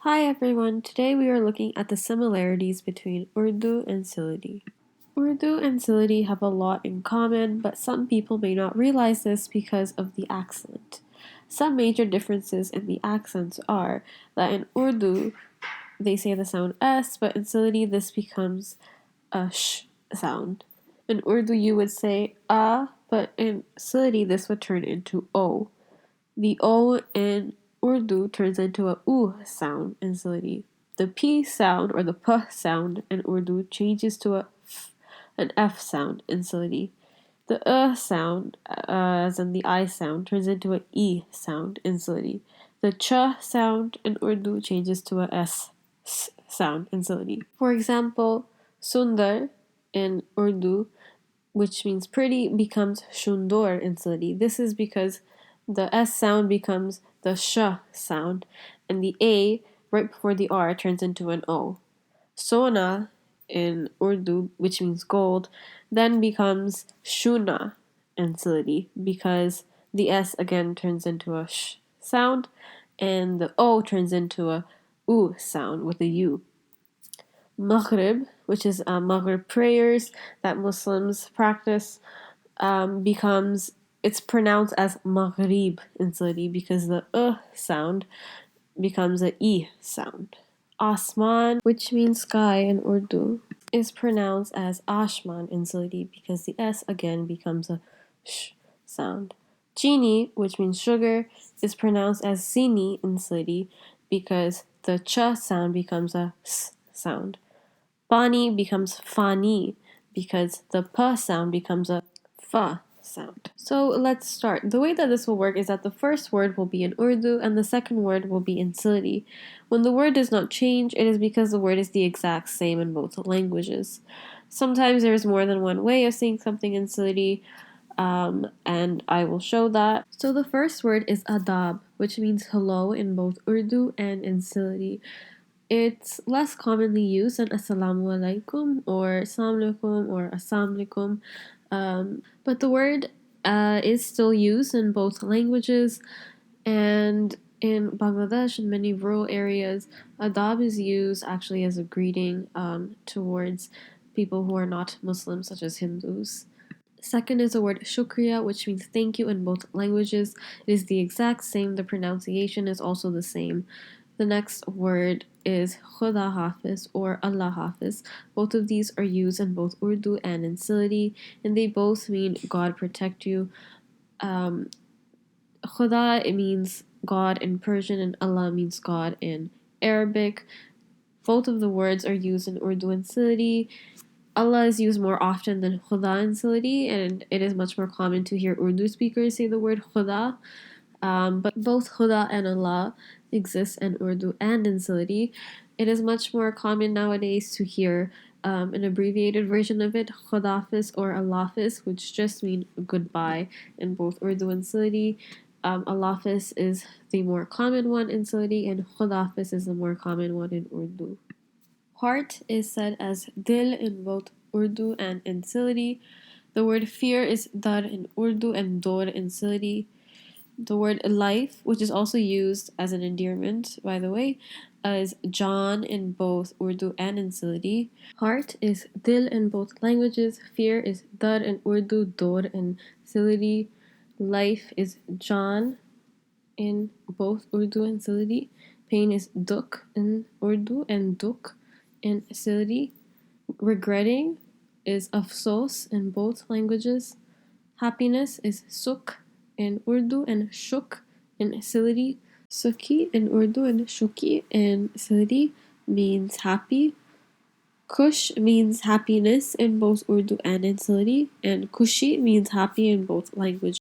Hi everyone, today we are looking at the similarities between Urdu and Sylheti. Urdu and Sylheti have a lot in common, but some people may not realize this because of the accent. Some major differences in the accents are that in Urdu they say the sound S, but in Sylheti this becomes a sh sound. In Urdu you would say a, but in Sylheti this would turn into o. The O in Urdu turns into a U sound in Sylheti. The P sound or the P sound in Urdu changes to an F sound in Sylheti. The sound, as in the I sound, turns into an E sound in Sylheti. The ch sound in Urdu changes to a S sound in Sylheti. For example, Sundar in Urdu, which means pretty, becomes shundor in Sylheti. This is because the S sound becomes the sh sound, and the A right before the R turns into an O. Sona in Urdu, which means gold, then becomes shuna in Sylheti because the S again turns into a sh sound, and the O turns into a U sound with a U. Maghrib, which is Maghrib prayers that Muslims practice, becomes it's pronounced as Maghrib in Sylheti because the sound becomes a E sound. Asman, which means sky in Urdu, is pronounced as Ashman in Sylheti because the S again becomes a sh sound. Chini, which means sugar, is pronounced as Sini in Sylheti because the ch sound becomes a s sound. Pani becomes fani because the p sound becomes a fa sound. So let's start. The way that this will work is that the first word will be in Urdu and the second word will be in Sylheti. When the word does not change, it is because the word is the exact same in both languages. Sometimes there is more than one way of saying something in Sylheti, and I will show that. So the first word is adab, which means hello in both Urdu and in Sylheti. It's less commonly used than assalamu alaikum or assalamu alaikum or assalamu alaikum, but the word is still used in both languages, and in Bangladesh and many rural areas, adab is used actually as a greeting towards people who are not Muslims, such as Hindus. Second is the word shukriya, which means thank you in both languages. It is the exact same, the pronunciation is also the same. The next word is Khuda Hafiz or Allah Hafiz. Both of these are used in both Urdu and in Sylheti, and they both mean God protect you. Khuda, it means God in Persian, and Allah means God in Arabic. Both of the words are used in Urdu and Sylheti. Allah is used more often than Khuda in Sylheti, and it is much more common to hear Urdu speakers say the word Khuda. But both Khuda and Allah exist in Urdu and in Sylheti. It is much more common nowadays to hear an abbreviated version of it, Khudafis or Allahfis, which just mean goodbye in both Urdu and Sylheti. Allahfis is the more common one in Sylheti, and Khudafis is the more common one in Urdu. Heart is said as dil in both Urdu and in Sylheti. The word fear is dar in Urdu and dor in Sylheti. The word life, which is also used as an endearment, by the way, is John in both Urdu and in Sylheti. Heart is dil in both languages. Fear is dar in Urdu, dor in Sylheti. Life is John in both Urdu and Sylheti. Pain is duk in Urdu and duk in Sylheti. Regretting is afsos in both languages. Happiness is sukh in Urdu and shuk in Sylheti. Sukhi in Urdu and shuki in Sylheti means happy. Kush means happiness in both Urdu and in Sylheti, and kushi means happy in both languages.